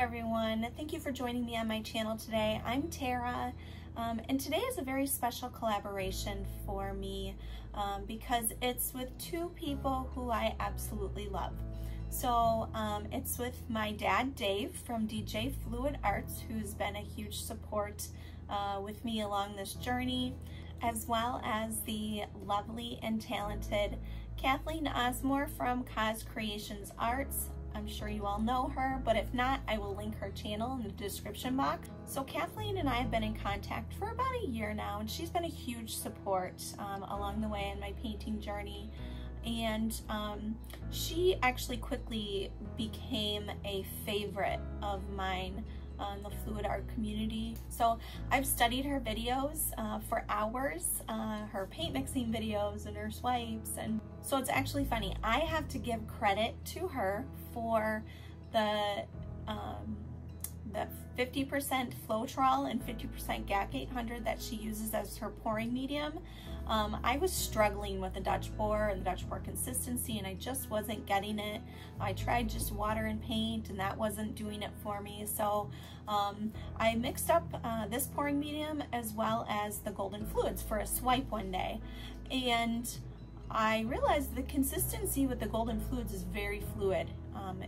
everyone, thank you for joining me on my channel today. I'm Tara, and today is a very special collaboration for me because it's with two people who I absolutely love. So it's with my dad Dave from DJFluidArtz, who's been a huge support with me along this journey, as well as the lovely and talented Cathleen Ozmore from Creations Arts. I'm sure you all know her, but if not, I will link her channel in the description box. So Kathleen and I have been in contact for about a year now, and she's been a huge support along the way in my painting journey. And she actually quickly became a favorite of mine on the fluid art community. So I've studied her videos for hours, her paint mixing videos and her swipes, and so it's actually funny. I have to give credit to her for the 50% Floetrol and 50% GAC 800 that she uses as her pouring medium. I was struggling with the Dutch pour and the Dutch pour consistency, and I just wasn't getting it. I tried just water and paint, and that wasn't doing it for me. So I mixed up this pouring medium as well as the golden fluids for a swipe one day, and I realized the consistency with the golden fluids is very fluid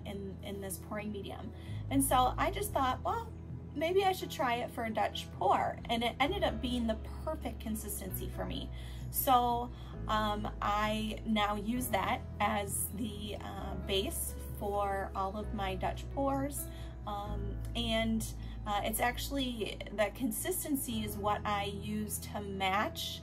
in this pouring medium. And so I just thought, well, maybe I should try it for a Dutch pour, and it ended up being the perfect consistency for me. So I now use that as the base for all of my Dutch pours, and it's actually, the consistency is what I use to match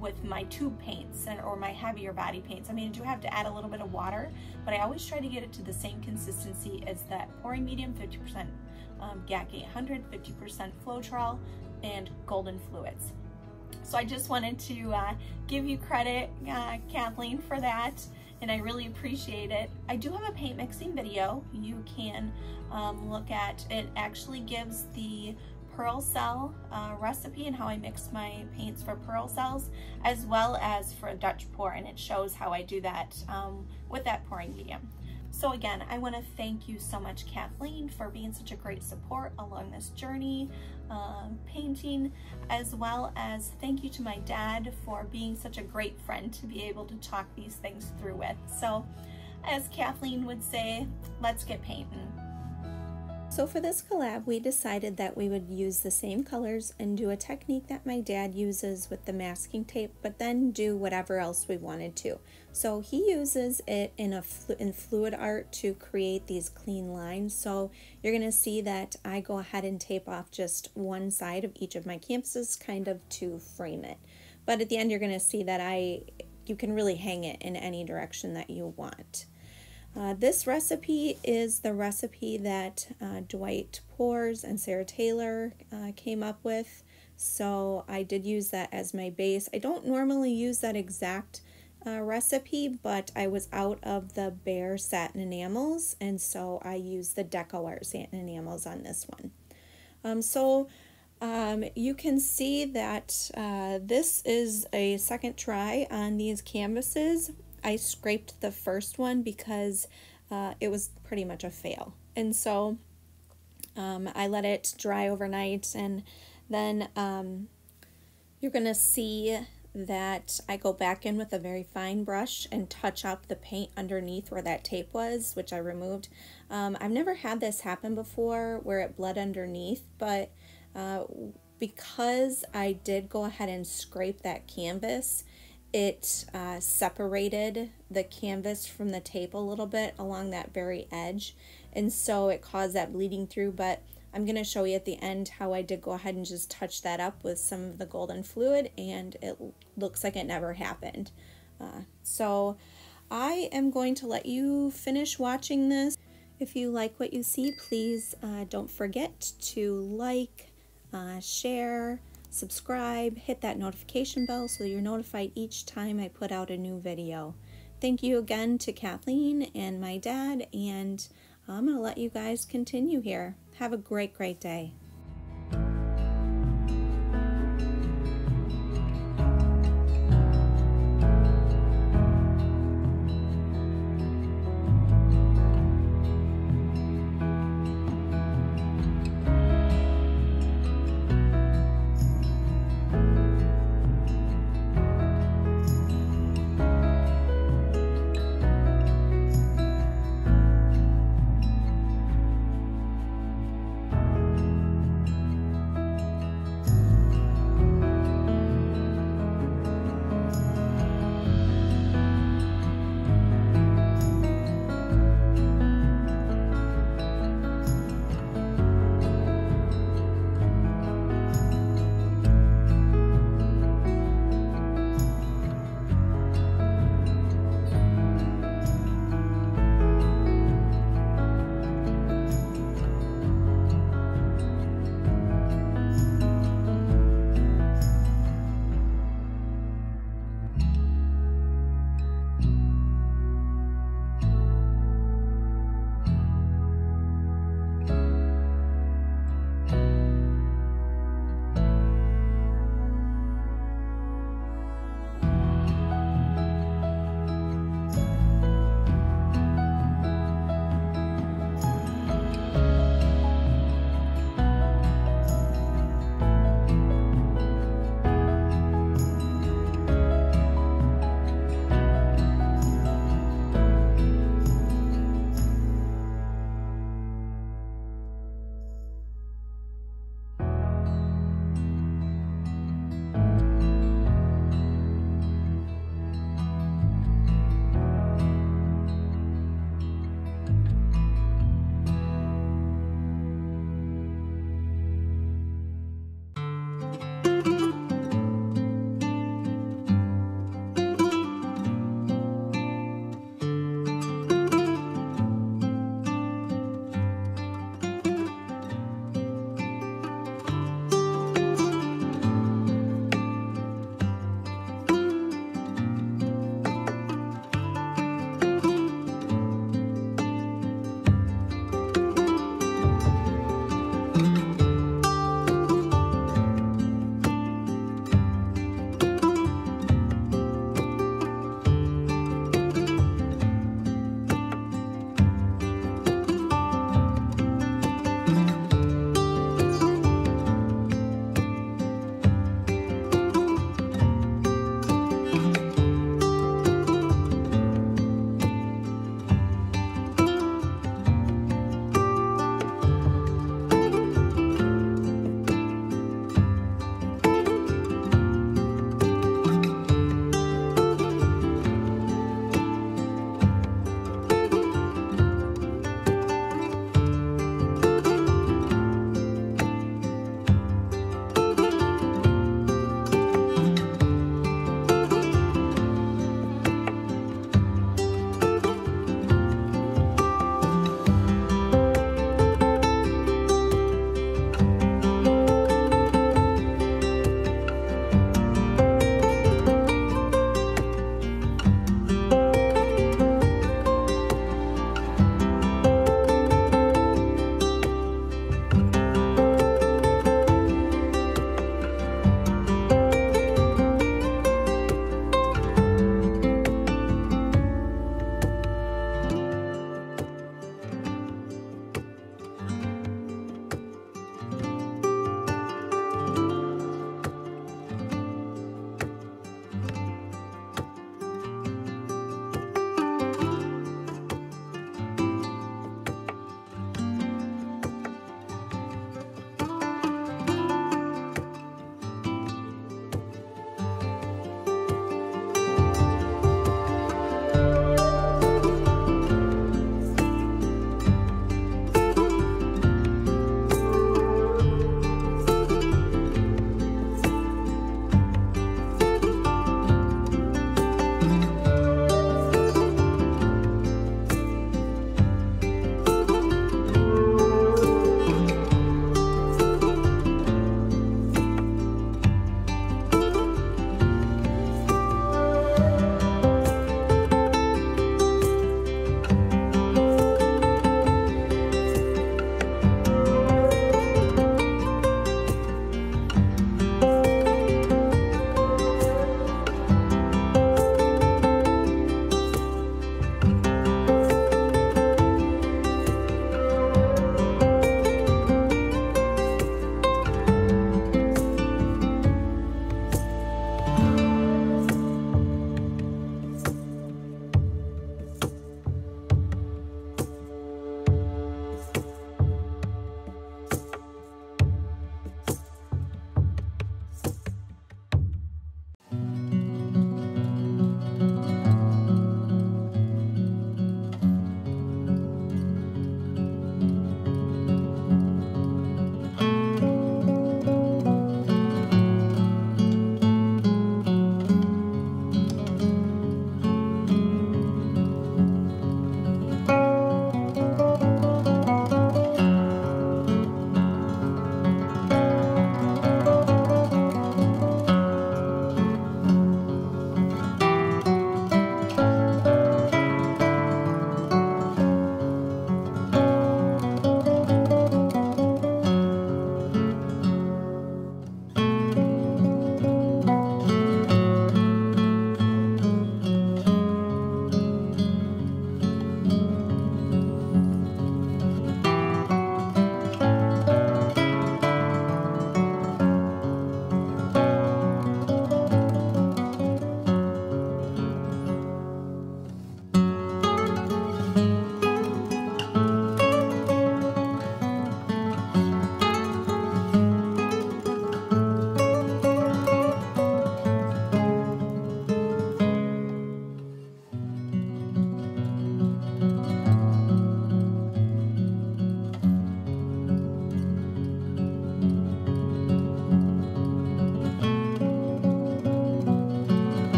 with my tube paints or my heavier body paints. I mean, I do have to add a little bit of water, but I always try to get it to the same consistency as that pouring medium, 50% GAC 800, 50% Floetrol, and golden fluids. So I just wanted to give you credit, Kathleen, for that, and I really appreciate it. I do have a paint mixing video you can look at. It actually gives the pearl cell recipe and how I mix my paints for pearl cells, as well as for a Dutch pour, and it shows how I do that with that pouring medium. So again, I want to thank you so much, Kathleen, for being such a great support along this journey painting, as well as thank you to my dad for being such a great friend to be able to talk these things through with. So as Kathleen would say, let's get painting. So for this collab, we decided that we would use the same colors and do a technique that my dad uses with the masking tape, but then do whatever else we wanted to. So he uses it in fluid art to create these clean lines. So you're gonna see that I go ahead and tape off just one side of each of my canvases, kind of to frame it. But at the end, you're gonna see that you can really hang it in any direction that you want. This recipe is the recipe that Dwight Pours and Sarah Taylor came up with, so I did use that as my base. I don't normally use that exact recipe, but I was out of the Bear satin enamels, and so I used the Deco Art satin enamels on this one. You can see that this is a second try on these canvases. I scraped the first one because it was pretty much a fail. And so I let it dry overnight, and then you're gonna see that I go back in with a very fine brush and touch up the paint underneath where that tape was, which I removed. I've never had this happen before where it bled underneath, but because I did go ahead and scrape that canvas, it separated the canvas from the tape a little bit along that very edge, and so it caused that bleeding through. But I'm going to show you at the end how I did go ahead and just touch that up with some of the golden fluid, and it looks like it never happened. So I am going to let you finish watching this. If you like what you see, please don't forget to like, share, subscribe, hit that notification bell so you're notified each time I put out a new video. Thank you again to Kathleen and my dad, and I'm going to let you guys continue here. Have a great day.